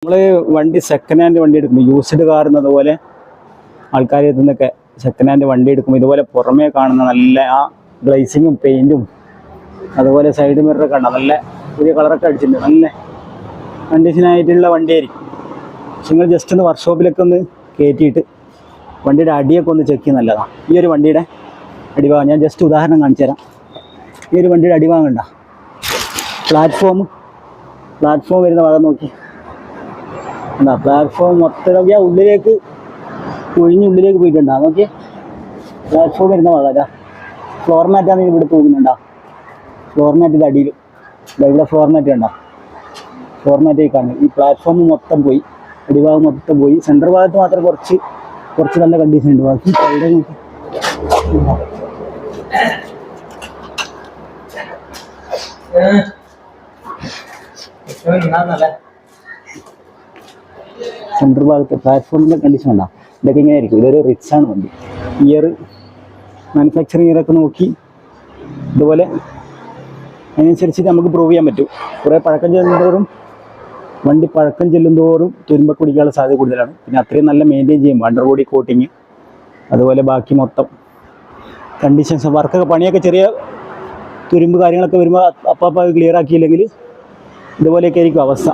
നമ്മൾ വണ്ടി second hand വണ്ടി എടുക്കുമ്പോൾ യൂസ്ഡ് കാർ എന്നതുപോലെ ആൾക്കാർ നിന്നൊക്കെ സെക്കൻഡ് ഹാൻഡ് വണ്ടി എടുക്കുമ്പോൾ ഇതുപോലെ പുറമേ കാണുന്ന നല്ല ആ ഗ്ലേസിങ്ങും പെയിൻറ്റും അതുപോലെ സൈഡ് മിററൊക്കെ ഉണ്ടാകും. നല്ല പുതിയ കളറൊക്കെ അടിച്ചിട്ടുണ്ട്. നല്ല കണ്ടീഷനായിട്ടുള്ള വണ്ടിയായിരിക്കും. പക്ഷെ നിങ്ങൾ ജസ്റ്റ് ഒന്ന് വർക്ക്ഷോപ്പിലൊക്കെ ഒന്ന് കയറ്റിയിട്ട് വണ്ടിയുടെ അടിയൊക്കെ ഒന്ന് ചെക്ക് ചെയ്യുന്ന നല്ലതാണ്. ഈ ഒരു വണ്ടിയുടെ അടിഭാഗം ഞാൻ ജസ്റ്റ് ഉദാഹരണം കാണിച്ചു തരാം. ഈ ഒരു വണ്ടിയുടെ അടിഭാഗം കണ്ട പ്ലാറ്റ്ഫോം വരുന്ന ഭാഗം നോക്കി എന്താ പ്ലാറ്റ്ഫോം മൊത്തം നോക്കിയാൽ ഉള്ളിലേക്ക് ഉള്ളിലേക്ക് പോയിട്ടുണ്ടാ നോക്കിയേ. പ്ലാറ്റ്ഫോം വരുന്ന ഭാഗം ഫ്ലോർ മാറ്റാണ് ഇവിടെ തൂക്കുന്നുണ്ടാ. ഫ്ലോർ മാറ്റ് ഇത് അടിയിൽ ഇവിടെ ഫ്ലോർ മാറ്റ് കണ്ടോ. ഫ്ലോർ മാറ്റ് കാണും. ഈ പ്ലാറ്റ്ഫോം മൊത്തം പോയി, അടിഭാഗം മൊത്തം പോയി. സെൻറ്റർ ഭാഗത്ത് മാത്രം കുറച്ച് നല്ല കണ്ടീഷൻ ഉണ്ട്. ബാക്കി സൈഡ് നോക്കി സെൻറ്റർ ഭാഗത്ത് പ്ലാറ്റ്ഫോമിൻ്റെ കണ്ടീഷൻ ഉണ്ടാകും. ഇതൊക്കെ ഇങ്ങനെ ആയിരിക്കും. ഇതൊരു റിച്ച് ആണ് വണ്ടി. ഇയർ മാനുഫാക്ചറിങ് ഇയറൊക്കെ നോക്കി ഇതുപോലെ അതിനനുസരിച്ച് നമുക്ക് പ്രൂവ് ചെയ്യാൻ പറ്റും. കുറേ പഴക്കം ചെല്ലുന്തോറും തുരുമ്പൊക്കെ പിടിക്കാനുള്ള സാധ്യത കൂടുതലാണ്. പിന്നെ അത്രയും നല്ല മെയിൻറ്റെയിൻ ചെയ്യും. അണ്ടർ ബോഡി കോട്ടിങ് അതുപോലെ ബാക്കി മൊത്തം കണ്ടീഷൻസ് വർക്കൊക്കെ പണിയൊക്കെ ചെറിയ തുരുമ്പ് കാര്യങ്ങളൊക്കെ വരുമ്പോൾ അപ്പം ക്ലിയർ ആക്കിയില്ലെങ്കിൽ ഇതുപോലെയൊക്കെ ആയിരിക്കും അവസ്ഥ.